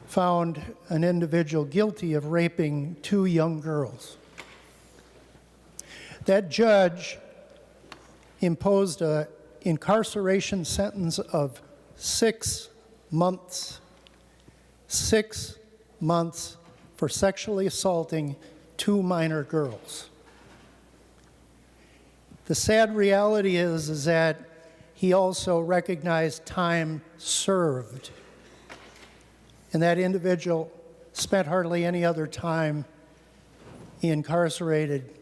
found an individual guilty of raping 2 young girls. That judge imposed an incarceration sentence of 6 months. 6 months for sexually assaulting 2 minor girls. The sad reality is that he also recognized time served. And that individual spent hardly any other time incarcerated.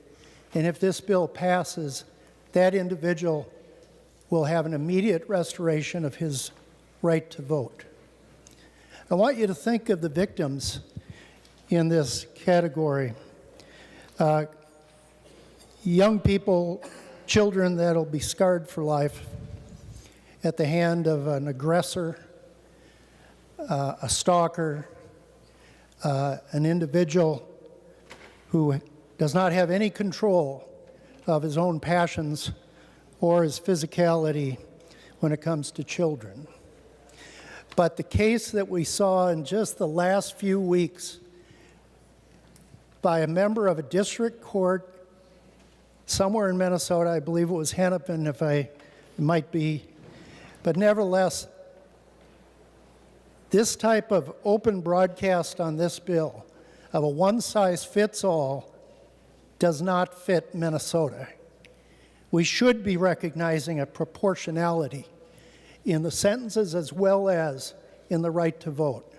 And if this bill passes, that individual will have an immediate restoration of his right to vote. I want you to think of the victims in this category. Young people, children that'll be scarred for life at the hand of an aggressor, a stalker, an individual who does not have any control of his own passions or his physicality when it comes to children. But the case that we saw in just the last few weeks by a member of a district court somewhere in Minnesota, I believe it was Hennepin, if I might be, but nevertheless, this type of open broadcast on this bill of a one-size-fits-all does not fit Minnesota. We should be recognizing a proportionality in the sentences as well as in the right to vote.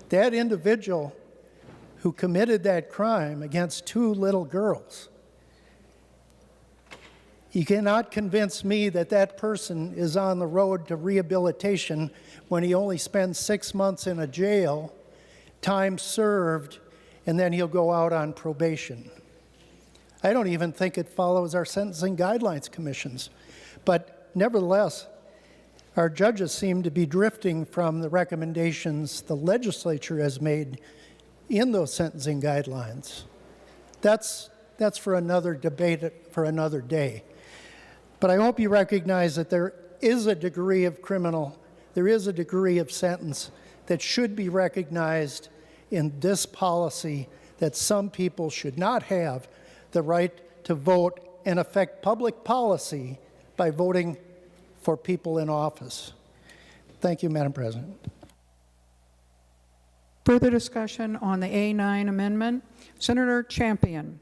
That individual who committed that crime against 2 little girls, you cannot convince me that that person is on the road to rehabilitation when he only spends 6 months in a jail, time served, and then he'll go out on probation. I don't even think it follows our sentencing guidelines commissions. But nevertheless, our judges seem to be drifting from the recommendations the legislature has made in those sentencing guidelines. That's for another debate for another day. But I hope you recognize that there is a degree of criminal there is a degree of sentence that should be recognized in this policy, that some people should not have the right to vote and affect public policy by voting for people in office. Thank you, Madam President.
Further discussion on the A9 amendment? Senator Champion.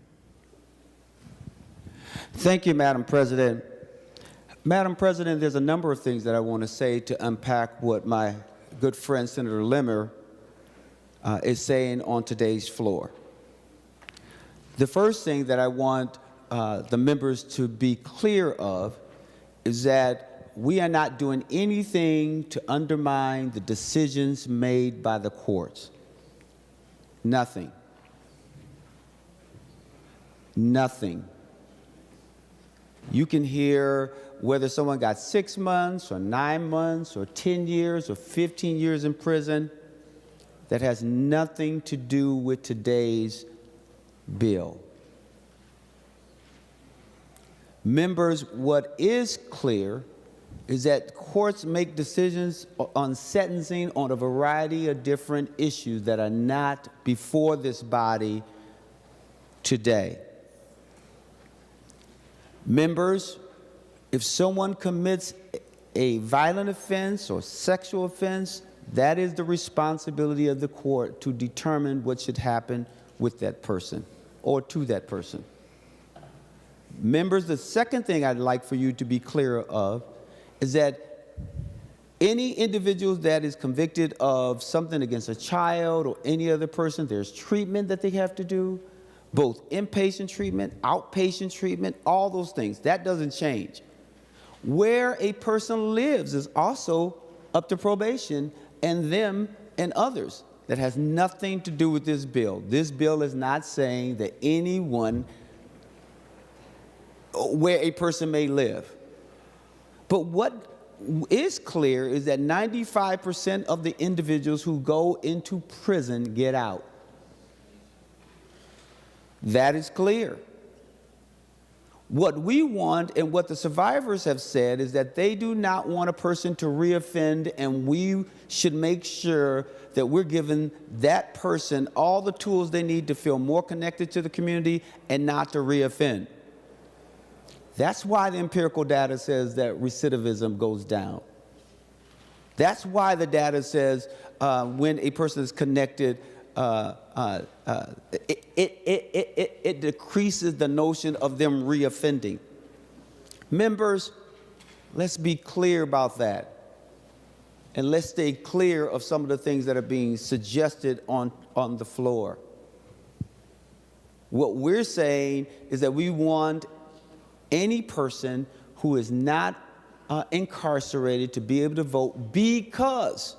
Thank you, Madam President. Madam President, there's a number of things that I want to say to unpack what my good friend Senator Limmer is saying on today's floor. The first thing that I want the members to be clear of is that we are not doing anything to undermine the decisions made by the courts. Nothing. Nothing. You can hear whether someone got 6 months or 9 months or 10 years or 15 years in prison. That has nothing to do with today's bill. Members, what is clear is that courts make decisions on sentencing on a variety of different issues that are not before this body today. Members, if someone commits a violent offense or sexual offense, that is the responsibility of the court to determine what should happen with that person or to that person. Members, the second thing I'd like for you to be clear of is that any individual that is convicted of something against a child or any other person, there's treatment that they have to do, both inpatient treatment, outpatient treatment, all those things. That doesn't change. Where a person lives is also up to probation and them and others. That has nothing to do with this bill. This bill is not saying that anyone, where a person may live. But what is clear is that 95% of the individuals who go into prison get out. That is clear. What we want and what the survivors have said is that they do not want a person to reoffend, and we should make sure that we're giving that person all the tools they need to feel more connected to the community and not to reoffend. That's why the empirical data says that recidivism goes down. That's why the data says when a person is connected, it decreases the notion of them reoffending. Members, let's be clear about that. And let's stay clear of some of the things that are being suggested on the floor. What we're saying is that we want any person who is not incarcerated to be able to vote, because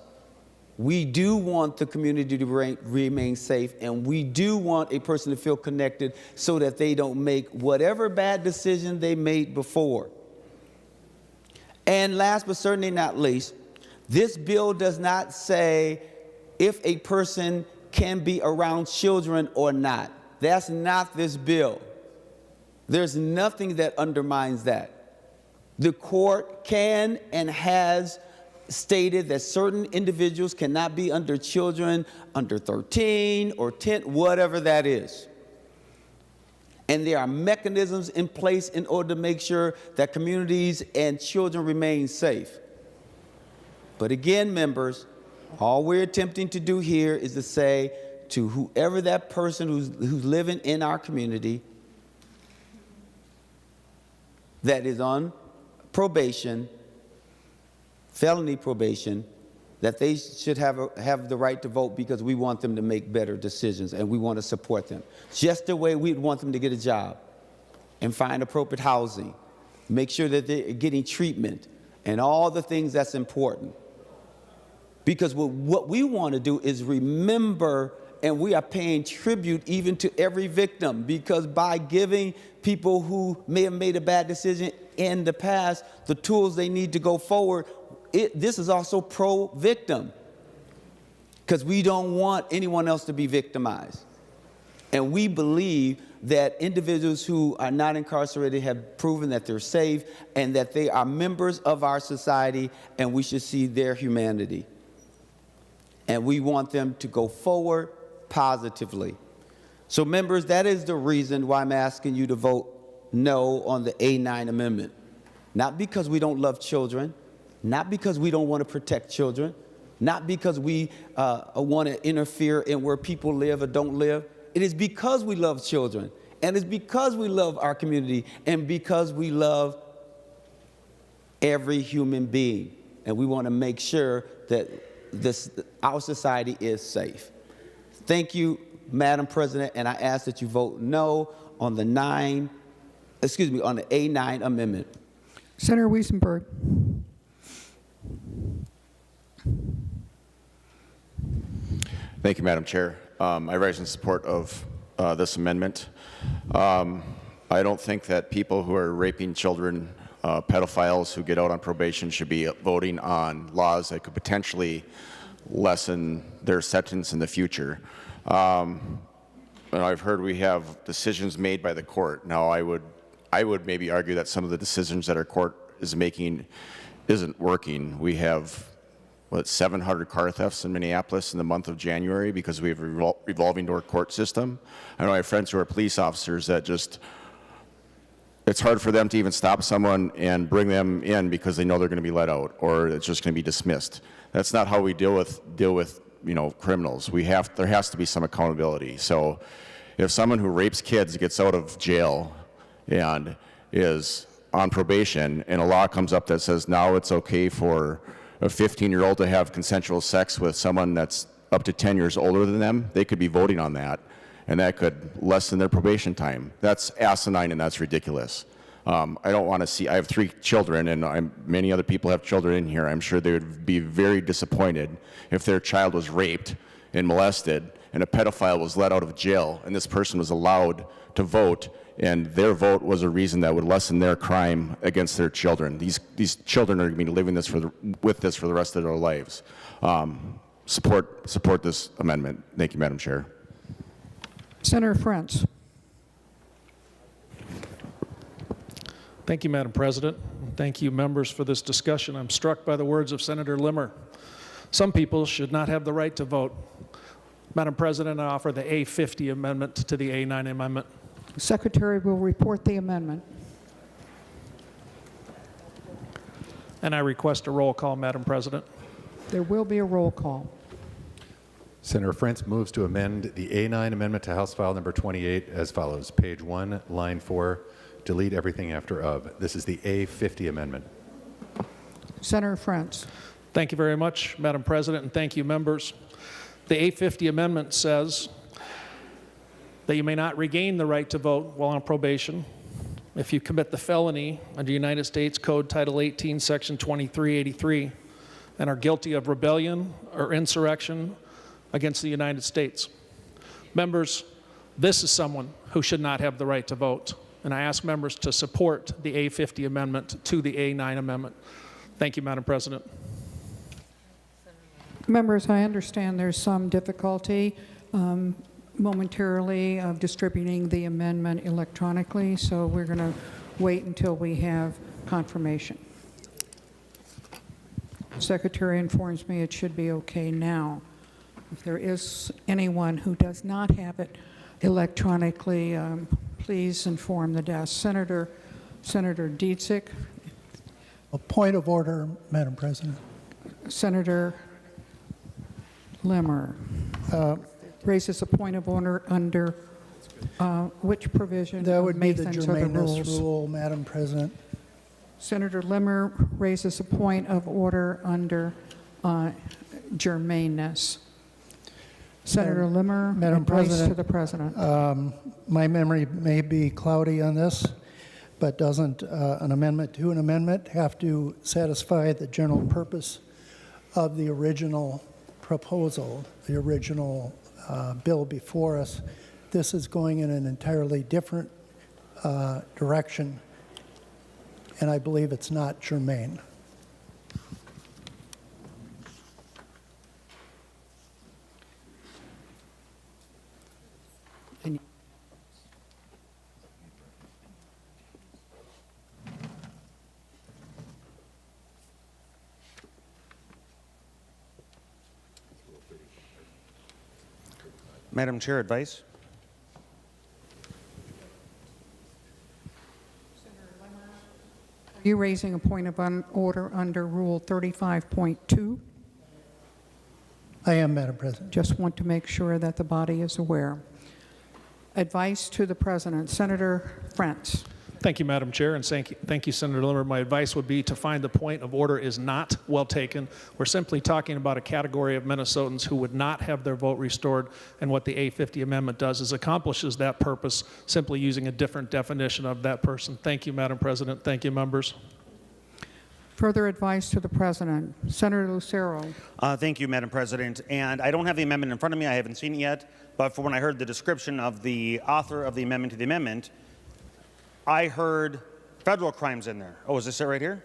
we do want the community to remain safe, and we do want a person to feel connected so that they don't make whatever bad decision they made before. And last but certainly not least, this bill does not say if a person can be around children or not. That's not this bill. There's nothing that undermines that. The court can and has stated that certain individuals cannot be under children under 13 or 10, whatever that is. And there are mechanisms in place in order to make sure that communities and children remain safe. But again, members, all we're attempting to do here is to say to whoever that person who's living in our community that is on probation, felony probation, that they should have the right to vote, because we want them to make better decisions and we want to support them. Just the way we'd want them to get a job and find appropriate housing, make sure that they're getting treatment and all the things that's important. Because what we want to do is remember, and we are paying tribute even to every victim, because by giving people who may have made a bad decision in the past the tools they need to go forward, this is also pro-victim, because we don't want anyone else to be victimized. And we believe that individuals who are not incarcerated have proven that they're safe and that they are members of our society, and we should see their humanity. And we want them to go forward positively. So members, that is the reason why I'm asking you to vote no on the A9 amendment. Not because we don't love children, not because we don't want to protect children, not because we want to interfere in where people live or don't live. It is because we love children, and it's because we love our community, and because we love every human being. And we want to make sure that our society is safe. Thank you, Madam President, and I ask that you vote no on the on the A9 amendment.
Senator Weisenberg.
Thank you, Madam Chair. I rise in support of this amendment. I don't think that people who are raping children, pedophiles who get out on probation should be voting on laws that could potentially lessen their sentence in the future. And I've heard we have decisions made by the court. Now, I would maybe argue that some of the decisions that our court is making isn't working. We have 700 car thefts in Minneapolis in the month of January because we have a revolving door court system. I know I have friends who are police officers that it's hard for them to even stop someone and bring them in because they know they're going to be let out, or it's just going to be dismissed. That's not how we deal with criminals. There has to be some accountability. So if someone who rapes kids gets out of jail and is on probation, and a law comes up that says now it's okay for a 15-year-old to have consensual sex with someone that's up to 10 years older than them, they could be voting on that, and that could lessen their probation time. That's asinine and that's ridiculous. I don't want to see, I have 3 children, and many other people have children in here. I'm sure they would be very disappointed if their child was raped and molested and a pedophile was let out of jail and this person was allowed to vote, and their vote was a reason that would lessen their crime against their children. These children are going to be living with this for the rest of their lives. Support this amendment. Thank you, Madam Chair.
Senator Frantz.
Thank you, Madam President. Thank you, members, for this discussion. I'm struck by the words of Senator Limmer. Some people should not have the right to vote. Madam President, I offer the A50 amendment to the A9 amendment.
The Secretary will report the amendment.
And I request a roll call, Madam President.
There will be a roll call.
Senator Frantz moves to amend the A9 amendment to House File number 28 as follows. Page 1, line 4, delete everything after of. This is the A50 amendment.
Senator Frantz.
Thank you very much, Madam President, and thank you, members. The A50 amendment says that you may not regain the right to vote while on probation if you commit the felony under United States Code Title 18, Section 2383, and are guilty of rebellion or insurrection against the United States. Members, this is someone who should not have the right to vote, and I ask members to support the A50 amendment to the A9 amendment. Thank you, Madam President.
Members, I understand there's some difficulty momentarily of distributing the amendment electronically, so we're going to wait until we have confirmation. The Secretary informs me it should be okay now. If there is anyone who does not have it electronically, please inform the desk. Senator Dietzick.
A point of order, Madam President.
Senator Limmer raises a point of order under which provision?
That would be the
Mathens or
germaneness
rules?
rule, Madam President.
Senator Limmer raises a point of order under germaneness. Senator Limmer,
Madam
advice
President,
to the President.
My memory may be cloudy on this, but doesn't an amendment to an amendment have to satisfy the general purpose of the original proposal, the original bill before us? This is going in an entirely different direction, and I believe it's not germane.
And
Madam Chair, advice?
are you raising a point of order under Rule 35.2?
I am, Madam President.
Just want to make sure that the body is aware. Advice to the President. Senator Frantz.
Thank you, Madam Chair, and thank you, Senator Limmer. My advice would be to find the point of order is not well taken. We're simply talking about a category of Minnesotans who would not have their vote restored, and what the A50 amendment does is accomplishes that purpose, simply using a different definition of that person. Thank you, Madam President. Thank you, members.
Further advice to the President. Senator Lucero.
Thank you, Madam President. And I don't have the amendment in front of me. I haven't seen it yet. But for when I heard the description of the author of the amendment to the amendment, I heard federal crimes in there. Oh, is this it right here?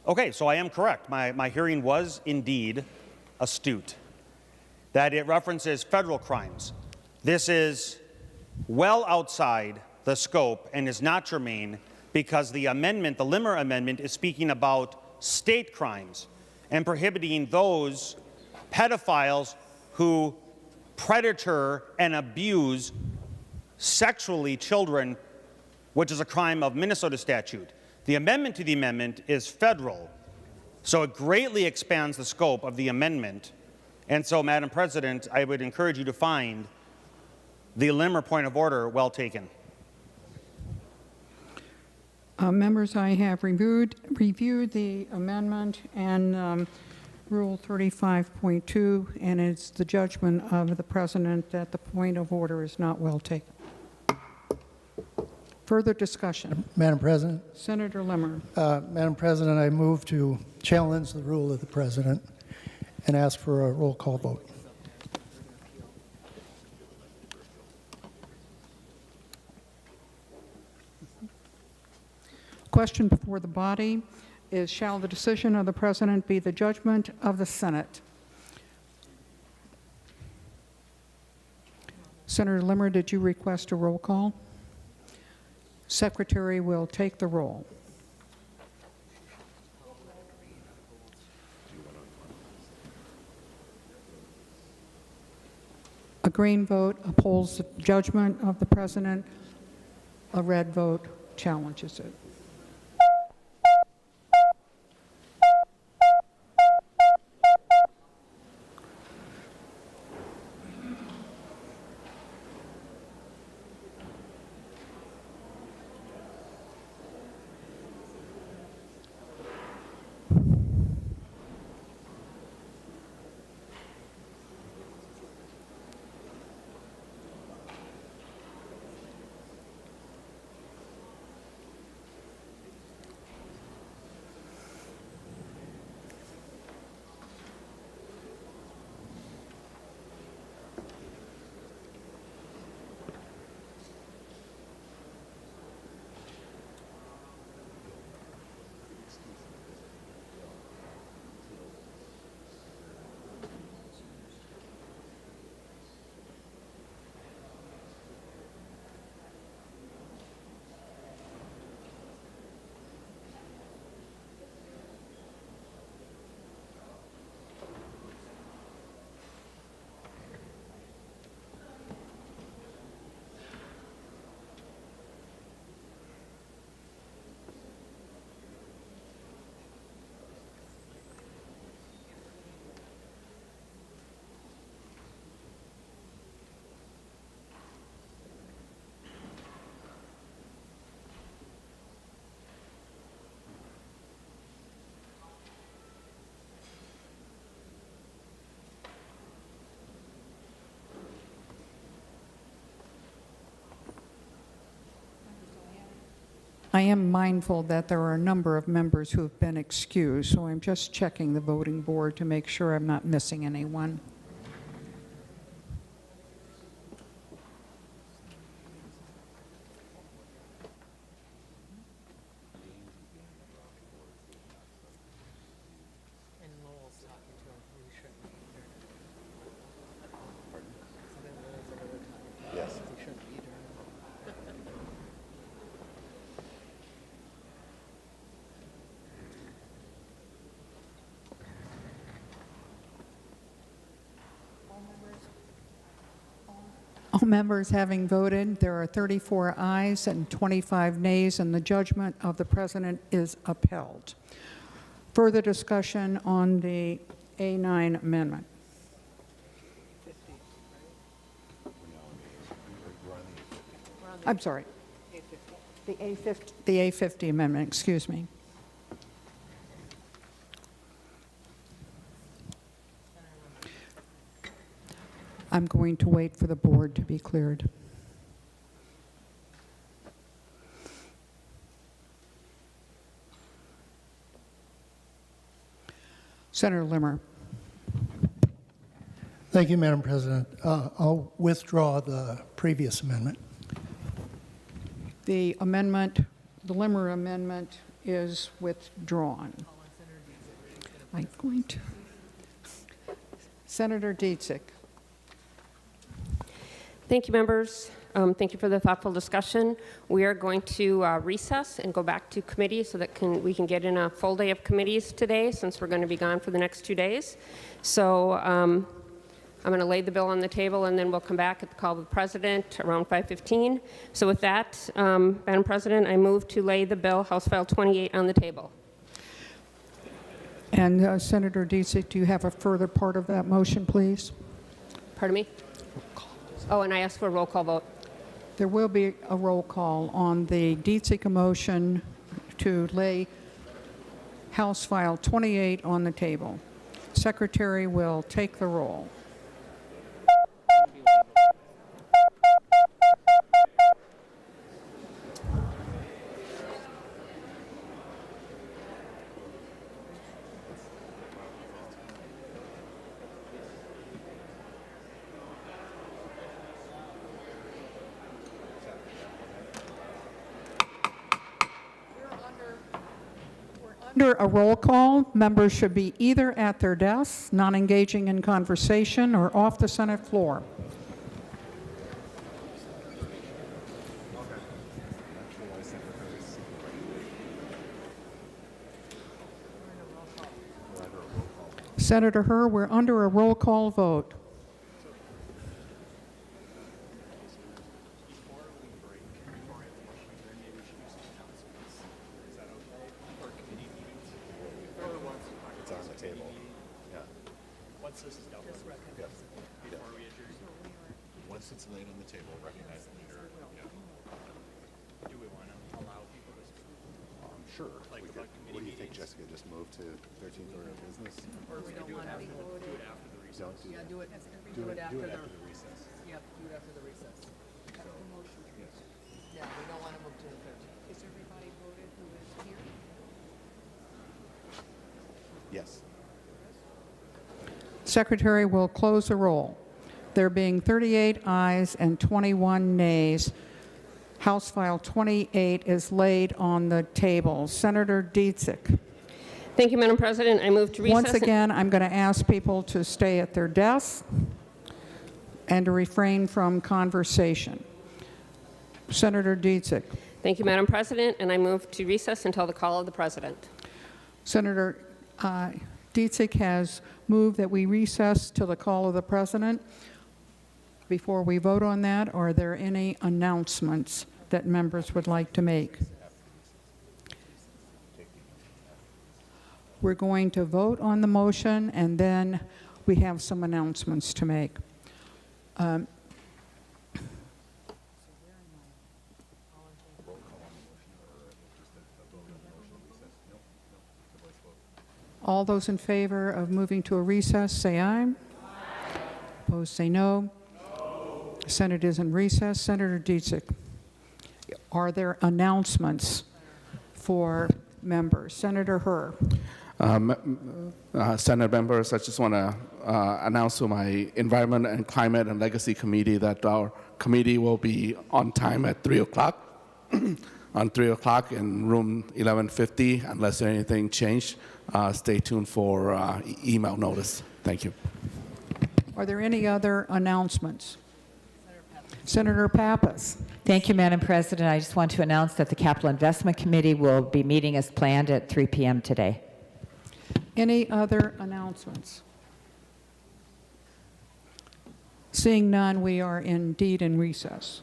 Okay, so I am correct. My hearing was indeed astute, that it references federal crimes. This is well outside the scope and is not germane because the amendment, the Limmer amendment, is speaking about state crimes and prohibiting those pedophiles who predator and abuse sexually children, which is a crime of Minnesota statute. The amendment to the amendment is federal, so it greatly expands the scope of the amendment. And so, Madam President, I would encourage you to find the Limmer point of order well taken.
Members, I have reviewed the amendment and Rule 35.2, and it's the judgment of the President that the point of order is not well taken. Further discussion.
Madam President.
Senator Limmer.
Madam President, I move to challenge the rule of the President and ask for a roll call vote.
Question before the body is, shall the decision of the President be the judgment of the Senate? Senator Limmer, did you request a roll call? Secretary will take the roll. A green vote upholds the judgment of the President. A red vote challenges it. I am mindful that there are a number of members who have been excused, so I'm just checking the voting board to make sure I'm not missing anyone. All members having voted, there are 34 ayes and 25 nays, and the judgment of the president is upheld. Further discussion on the A9 amendment. I'm sorry. The A50 amendment, excuse me. I'm going to wait for the board to be cleared. Senator Limmer.
Thank you, Madam President. I'll withdraw the previous amendment.
The amendment, the Limmer amendment is withdrawn. I'm going to. Senator Dietzick.
Thank you, members. Thank you for the thoughtful discussion. We are going to recess and go back to committee so that we can get in a full day of committees today, since we're going to be gone for the next 2 days. So I'm going to lay the bill on the table, and then we'll come back at the call of the president around 5:15. So with that, Madam President, I move to lay the bill, House File 28, on the table.
And Senator Dietzick, do you have a further part of that motion, please?
Pardon me? Oh, and I ask for a roll call vote.
There will be a roll call on the Dietzick motion to lay House File 28 on the table. Secretary will take the roll. Under a roll call, members should be either at their desks, not engaging in conversation, or off the Senate floor. Senator Herr, we're under a roll call vote.
It's laid on the table, recognize the leader. Yeah. Do we want to allow people to speak? Sure. Like what do you think, Jessica? Just move to 13th order of business? Or we don't want to do it after the recess? Yeah, do it after the recess.
Yep, do it after the recess. After the motion.
Yes.
Yeah, we don't want to move to the 13th. Is everybody voted who is here?
Yes.
Secretary will close the roll. There being 38 ayes and 21 nays, House File 28 is laid on the table. Senator Dietzick.
Thank you, Madam President. I move to recess.
Once again, I'm going to ask people to stay at their desks and to refrain from conversation. Senator Dietzick.
Thank you, Madam President, and I move to recess until the call of the president.
Senator Dietzick has moved that we recess till the call of the president. Before we vote on that, are there any announcements that members would like to make? We're going to vote on the motion, and then we have some announcements to make. All those in favor of moving to a recess, say aye. Opposed, say no. Senate is in recess. Senator Dietzick, are there announcements for members? Senator Herr.
Senate members, I just want to announce to my Environment and Climate and Legacy Committee that our committee will be on time at 3 o'clock, on 3 o'clock in room 1150. Unless there's anything changed, stay tuned for email notice. Thank you.
Are there any other announcements? Senator Pappas.
Thank you, Madam President. I just want to announce that the Capital Investment Committee will be meeting as planned at 3 p.m. today.
Any other announcements? Seeing none, we are indeed in recess.